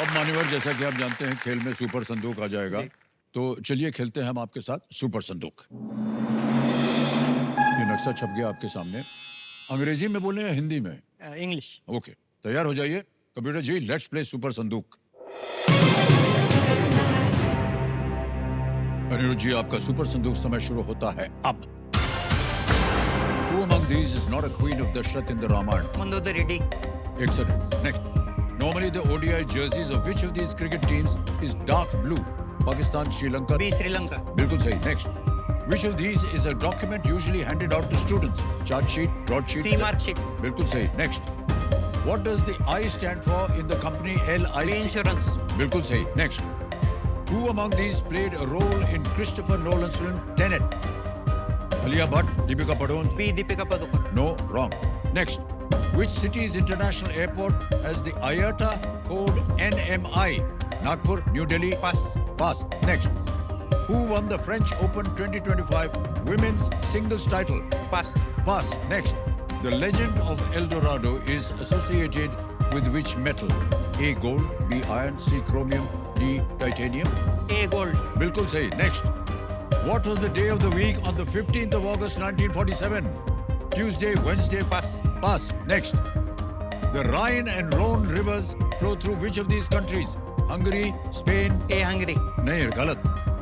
अब मान्यवर, जैसा कि आप जानते हैं खेल में सुपर संदूक आ जाएगा, तो चलिए खेलते हैं हम आपके साथ सुपर संदूक। ये नक्शा छप गया आपके सामने। अंग्रेजी में बोले या हिंदी में? इंग्लिश। ओके, तैयार हो जाइए। Computer ji, let's play super संदूक। अनिरुद्ध जी, आपका सुपर संदूक समय शुरू होता है अब। Who among these is not a queen of Dashrath in the Ramayana? Mandodari D. Excellent. Next. Normally the ODI jerseys of which of these cricket teams is dark blue? Pakistan, Sri Lanka. B Sri Lanka. बिल्कुल सही. Next. Which of these is a document usually handed out to students? Chart sheet, broadsheet. C mark sheet. बिल्कुल सही. Next. What does the I stand for in the company LIC? B insurance. बिल्कुल सही. Next. Who among these played a role in Christopher Nolan's film Tenet? Alia Bhatt, Deepika Padukone. B Deepika Padukone. No, wrong. Next. Which city's international airport has the IATA code NMI? Nagpur, New Delhi. Pass. Pass. Next. Who won the French Open 2025 women's singles title? Pass. Pass. Next. The legend of El Dorado is associated with which metal? A. Gold, B. Iron, C. Chromium, D. Titanium. A gold. बिल्कुल सही. Next. What was the day of the week on the 15th of August 1947? Tuesday, Wednesday. Pass. Pass. Next. The Rhine and Rhone rivers flow through which of these countries? Hungary, Spain. A Hungary. नहीं, गलत.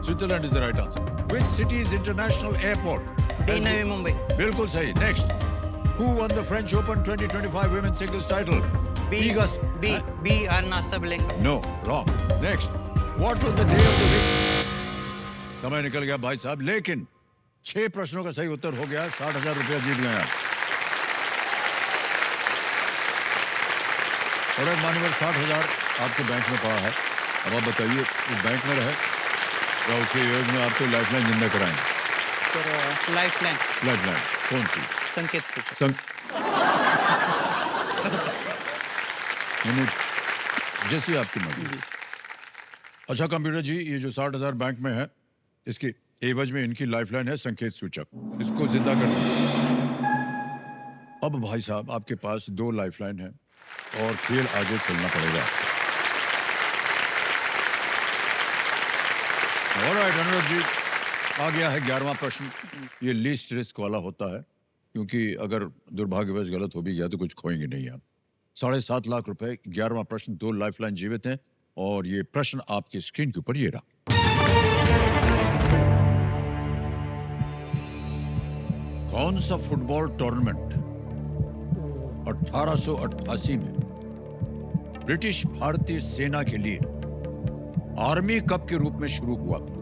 Switzerland is the right answer. Which city's international airport? D Navi Mumbai. बिल्कुल सही. Next. Who won the French Open 2025 women's singles title? B Aryna Sabalenka. No, wrong. Next. What was the day of the week? समय निकल गया भाई साहब, लेकिन 6 प्रश्नों का सही उत्तर हो गया। 60,000 रुपया जीत गए आप। और एक मान्यवर 60,000 आपके बैंक में पड़ा है। अब आप बताइए, वो बैंक में रहे या उसके योग में आपको लाइफलाइन जिंदा कराएं? फिर लाइफलाइन। लाइफलाइन कौन सी? संकेत सूचक। जैसी आपकी मर्जी। अच्छा कंप्यूटर जी, ये जो 60,000 बैंक में है, इसके एवज में इनकी लाइफलाइन है संकेत सूचक। इसको जिंदा कर दो। अब भाई साहब आपके पास 2 लाइफलाइन है और खेल आगे चलना पड़ेगा। ऑलराइट अनुराग जी, आ गया है 11वां प्रश्न। ये लीस्ट रिस्क वाला होता है, क्योंकि अगर दुर्भाग्यवश गलत हो भी गया तो कुछ खोएंगे नहीं आप। 7.5 लाख रुपए। 11वां प्रश्न, 2 लाइफलाइन जीवित हैं और ये प्रश्न आपकी स्क्रीन के ऊपर ये रहा। कौन सा फुटबॉल टूर्नामेंट 1888 में ब्रिटिश भारतीय सेना के लिए आर्मी कप के रूप में शुरू हुआ था?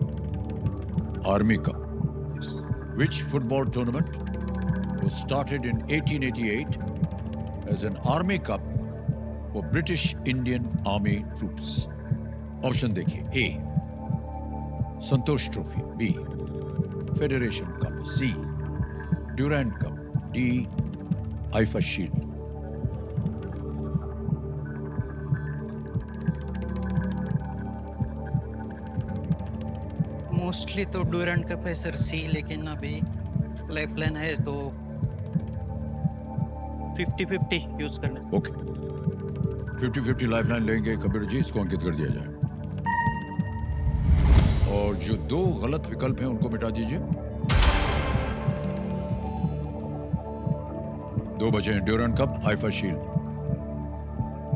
Army cup. Which football tournament was started in 1888 as an army cup for British Indian Army troops? Option देखिए। A. Santosh trophy, B. Federation cup, C. Durand cup, D. IFA shield. Mostly तो Durand cup है sir, C, लेकिन अभी lifeline है तो 50-50 use करना। Okay, 50-50 lifeline लेंगे computer ji, इसको अंकित कर दिया जाए। और जो 2 गलत विकल्प हैं उनको मिटा दीजिए। 2 बचे हैं, Durand cup, IFA shield.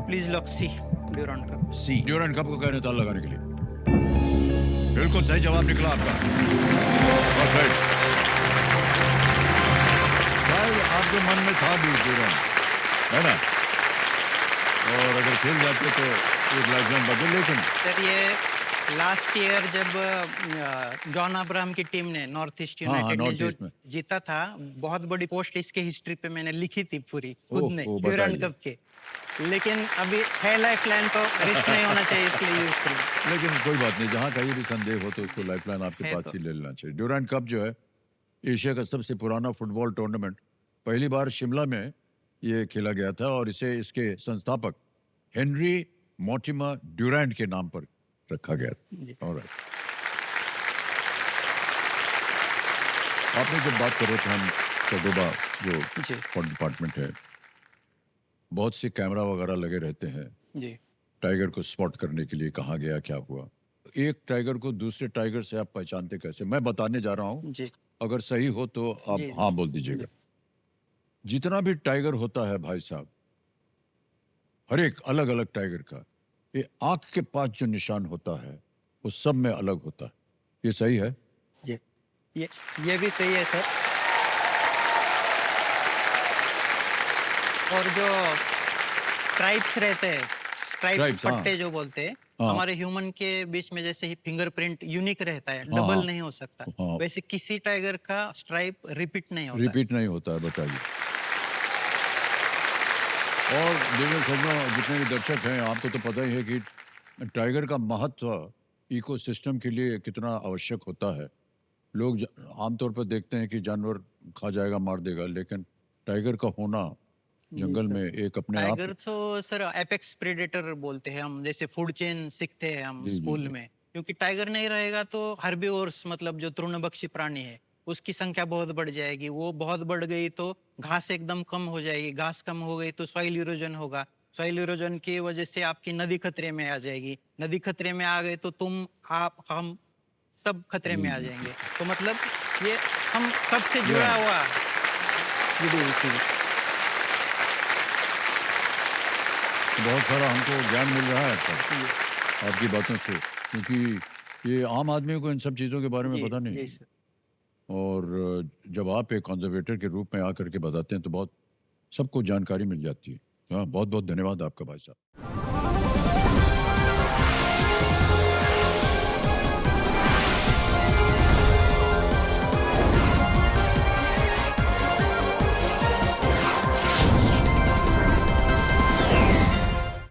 Please lock C, Durand cup. C, Durand cup को कहने ताल लगाने के लिए। बिल्कुल सही जवाब निकला आपका। शायद आपके मन में था भी ड्यूरेंट, है ना? और अगर खेल जाते तो एक लाइफलाइन बदल। लेकिन सर ये लास्ट ईयर जब जॉन अब्राहम की टीम ने नॉर्थ ईस्ट यूनाइटेड ने जो जीता था, बहुत बड़ी पोस्ट इसके हिस्ट्री पे मैंने लिखी थी पूरी खुद ने ड्यूरेंट कप के। लेकिन अभी है लाइफलाइन तो रिस्क नहीं होना चाहिए, इसलिए यूज करूँ। लेकिन कोई बात नहीं, जहाँ कहीं भी संदेह हो तो उसको लाइफलाइन आपके पास ही ले लेना चाहिए। ड्यूरेंट कप जो है एशिया का सबसे पुराना फुटबॉल टूर्नामेंट, पहली बार शिमला में ये खेला गया था और इसे इसके संस्थापक हेनरी मोर्टिमर ड्यूरेंट के नाम पर रखा गया था। ऑलराइट, आपने जब बात कर रहे थे हम सर्दोबा जो डिपार्टमेंट है, बहुत से कैमरा वगैरह लगे रहते हैं जी। टाइगर को स्पॉट करने के लिए कहाँ गया, क्या हुआ? एक टाइगर को दूसरे टाइगर से आप पहचानते कैसे? मैं बताने जा रहा हूँ, जी अगर सही हो तो आप जी हाँ बोल दीजिएगा। जितना भी टाइगर होता है भाई साहब, हर एक अलग अलग टाइगर का, ये आंख के पास जो निशान होता है वो सब में अलग होता है। ये सही है? ये ये ये भी सही है सर। और जो स्ट्राइप्स रहते हैं, स्ट्राइप्स स्ट्राइप्स, हाँ। पट्टे जो बोलते हैं, हाँ। हमारे ह्यूमन के बीच में जैसे ही फिंगरप्रिंट यूनिक रहता है, हाँ। हाँ। डबल नहीं हो सकता, हाँ। वैसे किसी टाइगर का स्ट्राइप रिपीट नहीं होता है। रिपीट नहीं होता है, बताइए। और देखिए सजनों, जितने भी दर्शक हैं, आपको तो पता ही है कि टाइगर का महत्व इकोसिस्टम के लिए कितना आवश्यक होता है। लोग आमतौर पर देखते हैं कि जानवर खा जाएगा, मार देगा, लेकिन टाइगर का होना जी जंगल सर। में एक अपने आप। टाइगर तो सर एपेक्स प्रेडेटर बोलते हैं हम, जैसे फूड चेन सीखते हैं हम जी जी स्कूल जी। में, क्योंकि टाइगर नहीं रहेगा तो हर्बीवोर्स मतलब जो तृणभक्षी प्राणी है उसकी संख्या बहुत बढ़ जाएगी। वो बहुत बढ़ गई तो घास एकदम कम हो जाएगी, घास कम हो गई तो सॉइल इरोजन होगा, सॉइल इरोजन की वजह से आपकी नदी खतरे में आ जाएगी, नदी खतरे में आ गए तो तुम आप हम सब खतरे जी में आ जी। जाएंगे। तो मतलब ये हम सबसे ये जुड़ा हुआ जुड़ी हुई चीज। बहुत सारा हमको ज्ञान मिल रहा है सर आपकी बातों से, क्योंकि ये आम आदमी को इन सब चीज़ों के बारे में जी पता नहीं जी है। सर। और जब आप एक कंजर्वेटर के रूप में आकर के बताते हैं तो बहुत सबको जानकारी मिल जाती है। हाँ, बहुत बहुत धन्यवाद आपका भाई साहब।